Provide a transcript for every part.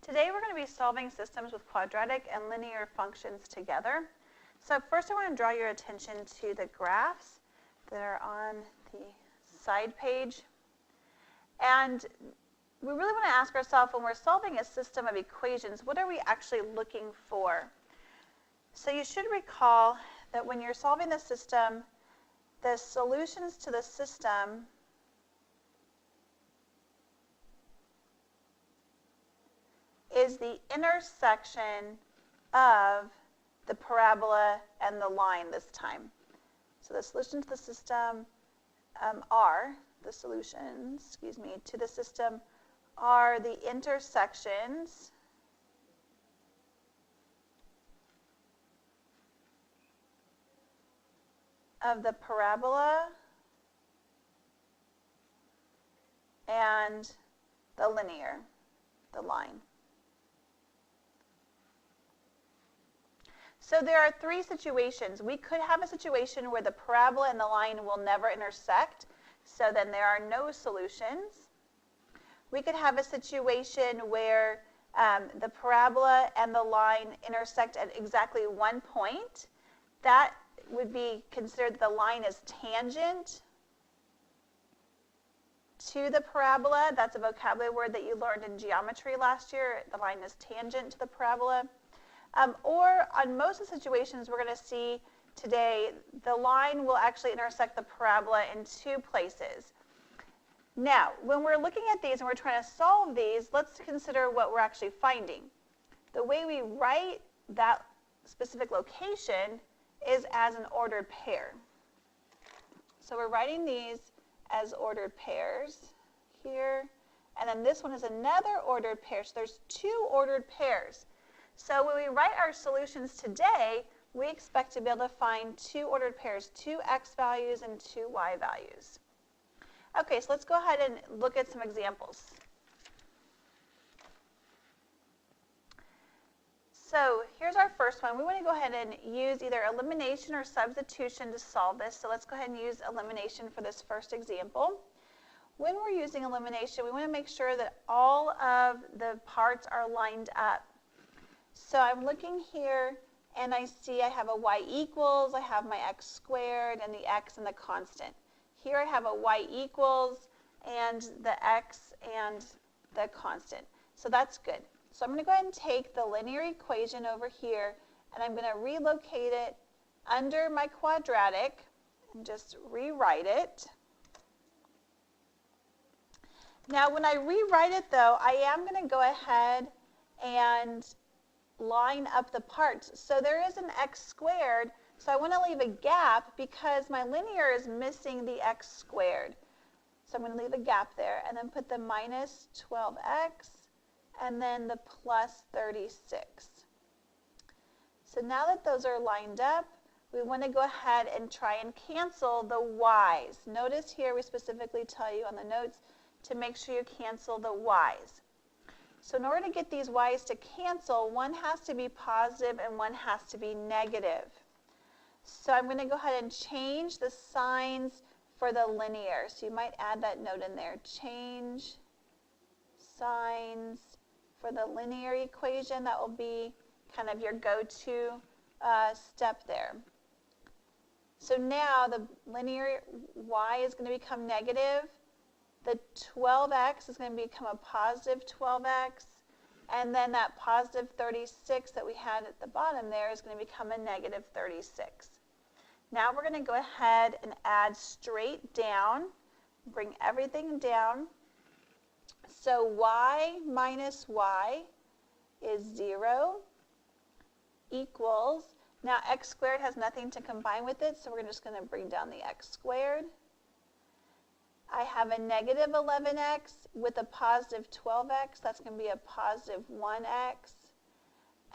Today we're going to be solving systems with quadratic and linear functions together. So first I want to draw your attention to the graphs that are on the side page. And we really want to ask ourselves, when we're solving a system of equations, what are we actually looking for? So you should recall that when you're solving the system, the solutions to the system is the intersection of the parabola and the line this time. So the solution to the system to the system are the intersections of the parabola and the linear, the line. So there are three situations. We could have a situation where the parabola and the line will never intersect, so then there are no solutions. We could have a situation where the parabola and the line intersect at exactly one point. That would be considered the line is tangent to the parabola. That's a vocabulary word that you learned in geometry last year. The line is tangent to the parabola. Or on most of the situations we're going to see today, the line will actually intersect the parabola in two places. Now, when we're looking at these and we're trying to solve these, let's consider what we're actually finding. The way we write that specific location is as an ordered pair. So we're writing these as ordered pairs here, and then this one is another ordered pair. So there's two ordered pairs. So when we write our solutions today, we expect to be able to find two ordered pairs, two x values and two y values. Okay, so let's go ahead and look at some examples. So here's our first one. We want to go ahead and use either elimination or substitution to solve this. So let's go ahead and use elimination for this first example. When we're using elimination, we want to make sure that all of the parts are lined up. So I'm looking here, and I see I have a y equals, I have my x squared, and the x and the constant. Here I have a y equals, and the x and the constant. So that's good. So I'm going to go ahead and take the linear equation over here, and I'm going to relocate it under my quadratic, and just rewrite it. Now when I rewrite it though, I am going to go ahead and line up the parts. So there is an x squared, so I want to leave a gap because my linear is missing the x squared. So I'm going to leave a gap there and then put the minus 12x and then the plus 36. So now that those are lined up, we want to go ahead and try and cancel the y's. Notice here we specifically tell you on the notes to make sure you cancel the y's. So in order to get these y's to cancel, one has to be positive and one has to be negative. So I'm going to go ahead and change the signs for the linear. So you might add that note in there. Change signs for the linear equation. That will be kind of your go-to step there. So now the linear y is going to become negative. The 12x is going to become a positive 12x, and then that positive 36 that we had at the bottom there is going to become a negative 36. Now we're going to go ahead and add straight down, bring everything down. So y minus y is 0 equals, now x squared has nothing to combine with it, so we're just going to bring down the x squared. I have a negative 11x with a positive 12x. That's going to be a positive 1x.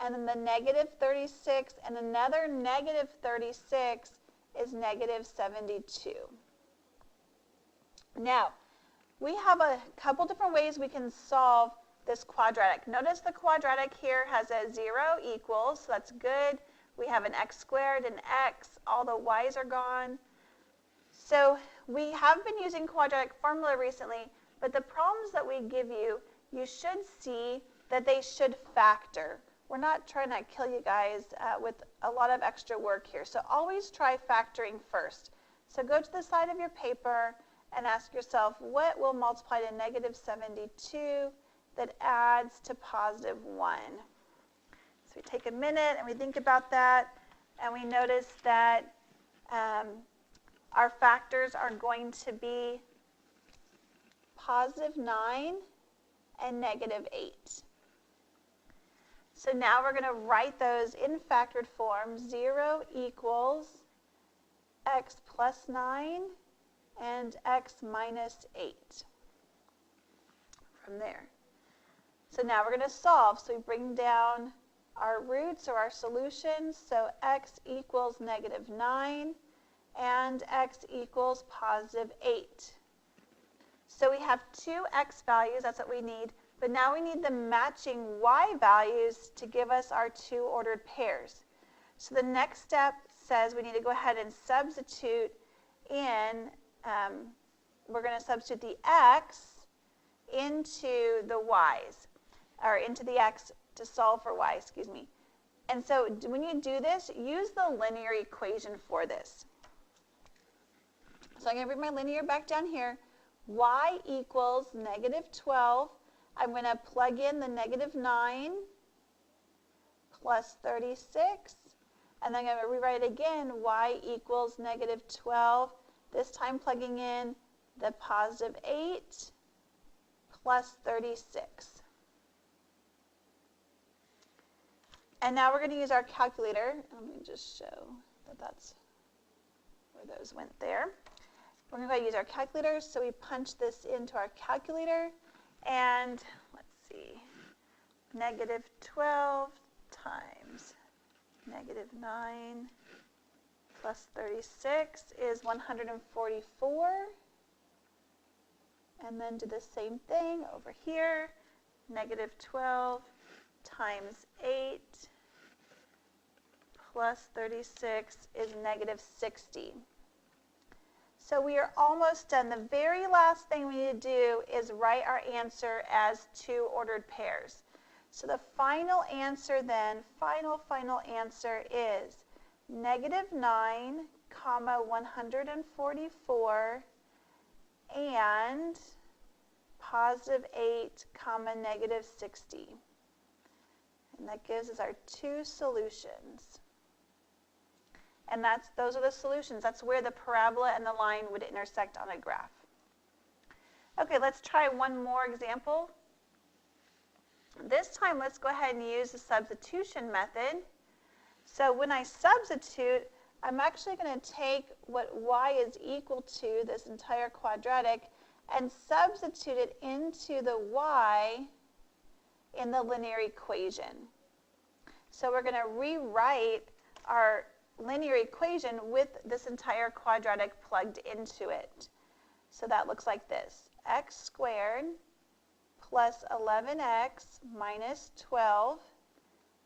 And then the negative 36 and another negative 36 is negative 72. Now, we have a couple different ways we can solve this quadratic. Notice the quadratic here has a 0 equals, so that's good. We have an x squared, an x, all the y's are gone. So we have been using quadratic formula recently, but the problems that we give you, you should see that they should factor. We're not trying to kill you guys with a lot of extra work here. So always try factoring first. So go to the side of your paper and ask yourself, what will multiply to negative 72 that adds to positive 1? So we take a minute and we think about that, and we notice that our factors are going to be positive 9 and negative 8. So now we're going to write those in factored form. 0 equals x plus 9 and x minus 8 from there. So now we're going to solve. So we bring down our roots or our solutions. So x equals negative 9 and x equals positive 8. So we have two x values, that's what we need. But now we need the matching y values to give us our two ordered pairs. So the next step says we need to go ahead and substitute in, we're going to substitute the x into the y's, or into the x to solve for y, excuse me. And so when you do this, use the linear equation for this. So I'm going to bring my linear back down here. Y equals negative 12. I'm going to plug in the negative 9 plus 36. And then I'm going to rewrite it again. Y equals negative 12. This time plugging in the positive 8 plus 36. And now we're going to use our calculator. Let me just show that that's where those went there. We're going to go ahead and use our calculator. So we punch this into our calculator. And let's see, negative 12 times negative 9 plus 36 is 144. And then do the same thing over here. Negative 12 times 8 plus 36 is negative 60. So we are almost done. The very last thing we need to do is write our answer as two ordered pairs. So the final answer then, final answer is negative 9, comma 144 and positive 8, comma negative 60. And that gives us our two solutions. And those are the solutions. That's where the parabola and the line would intersect on a graph. Okay, let's try one more example. This time, let's go ahead and use the substitution method. So when I substitute, I'm actually going to take what y is equal to, this entire quadratic, and substitute it into the y in the linear equation. So we're going to rewrite our linear equation with this entire quadratic plugged into it. So that looks like this. X squared plus 11x minus 12,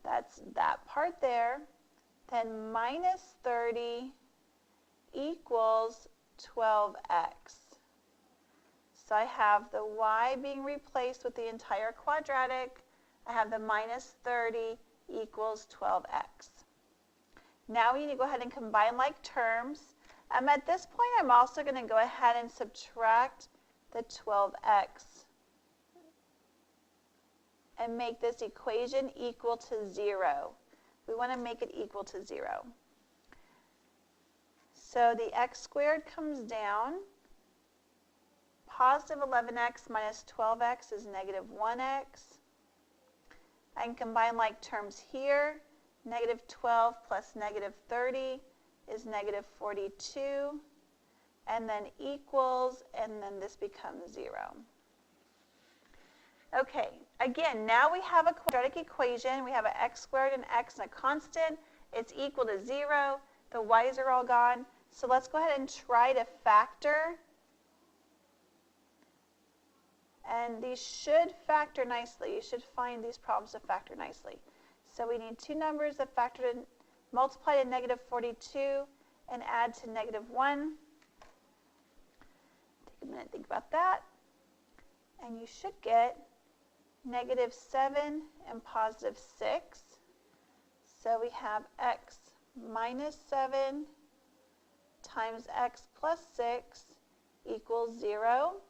that's that part there, then minus 30 equals 12x. So I have the y being replaced with the entire quadratic. I have the minus 30 equals 12x. Now we need to go ahead and combine like terms. At this point, I'm also going to go ahead and subtract the 12x and make this equation equal to 0. We want to make it equal to 0. So the x squared comes down. Positive 11x minus 12x is negative 1x. I can combine like terms here. Negative 12 plus negative 30 is negative 42, and then equals, and then this becomes 0. Okay, again, now we have a quadratic equation. We have an x squared and x and a constant. It's equal to 0. The y's are all gone. So let's go ahead and try to factor. And these should factor nicely. You should find these problems to factor nicely. So we need two numbers that multiply to negative 42 and add to negative 1. Take a minute to think about that. And you should get -7, and +6. So we have x minus 7 times x plus 6 equals 0.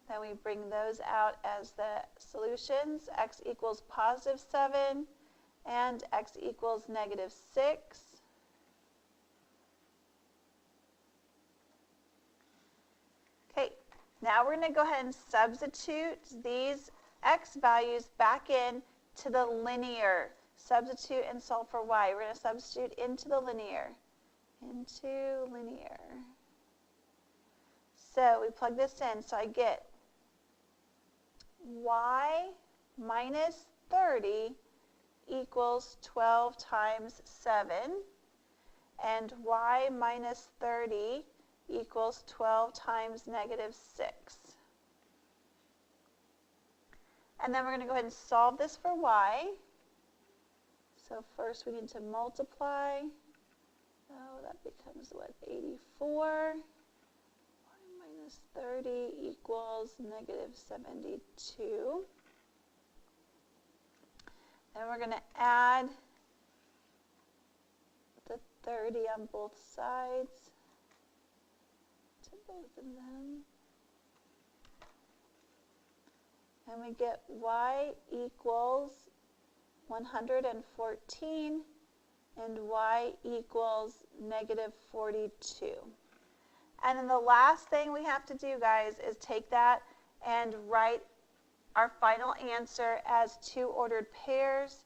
Then we bring those out as the solutions. X equals +7 and x equals -6. Okay, now we're going to go ahead and substitute these x values back in to the linear. Substitute and solve for y. We're going to substitute into the linear. Into linear. So we plug this in. So I get y minus 30 equals 12 times 7. And y minus 30 equals 12 times -6. And then we're going to go ahead and solve this for y. So first we need to multiply. Oh, that becomes what? 84. Y minus 30 equals -72. Then we're going to add the 30 on both sides to both of them. And we get y equals 114 and y equals -42. And then the last thing we have to do, guys, is take that and write our final answer as 2 ordered pairs.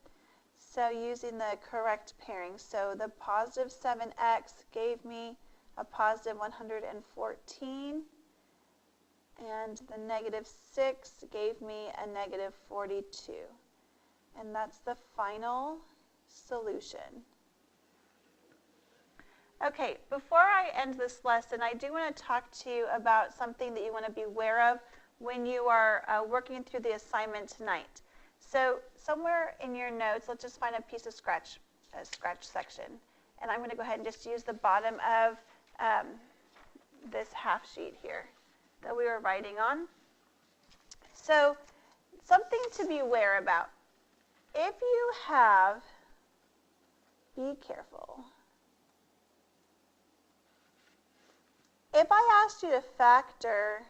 So using the correct pairing. So the +7x gave me a +114. And the -6 gave me a -42. And that's the final solution. Okay, before I end this lesson, I do want to talk to you about something that you want to be aware of when you are working through the assignment tonight. So somewhere in your notes, let's just find a piece of scratch section. And I'm going to go ahead and just use the bottom of this half sheet here that we were writing on. So something to be aware about. If you have, be careful. If I asked you to factor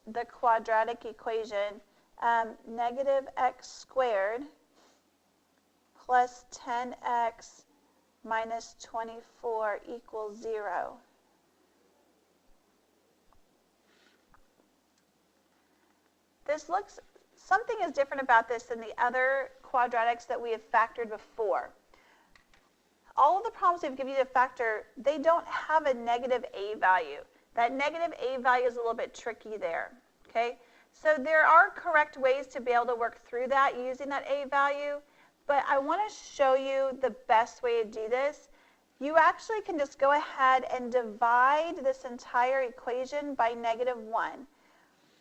the quadratic equation, -x² plus 10x minus 24 equals 0. Something is different about this than the other quadratics that we have factored before. All of the problems we've given you to factor, they don't have a -a value. That -a value is a little bit tricky there, okay? So there are correct ways to be able to work through that using that a value, but I want to show you the best way to do this. You actually can just go ahead and divide this entire equation by -1.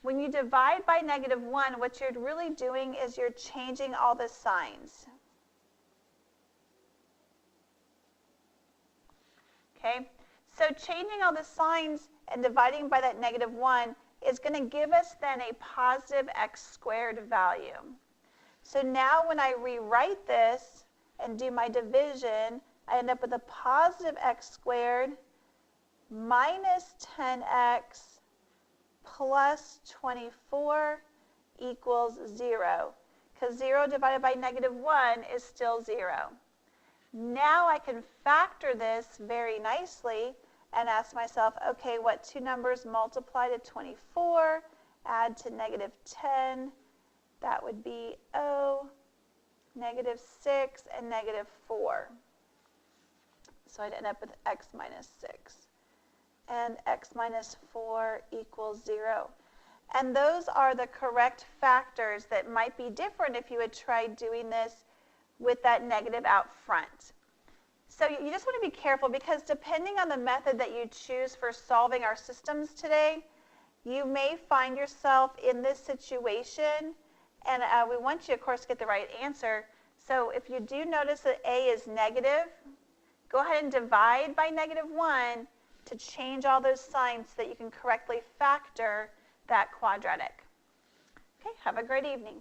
When you divide by -1, what you're really doing is you're changing all the signs. Okay? So changing all the signs and dividing by that -1 is going to give us then a +x² value. So now when I rewrite this and do my division, I end up with a +x² minus 10x plus 24 equals 0. Because 0 divided by -1 is still 0. Now I can factor this very nicely and ask myself, okay, what two numbers multiply to 24, add to -10? That would be -6 and -4. So I'd end up with x minus 6. And x minus 4 equals 0. And those are the correct factors that might be different if you had tried doing this with that negative out front. So you just want to be careful because depending on the method that you choose for solving our systems today, you may find yourself in this situation. And we want you, of course, to get the right answer. So if you do notice that a is negative, go ahead and divide by -1. to change all those signs so that you can correctly factor that quadratic. Okay, have a great evening.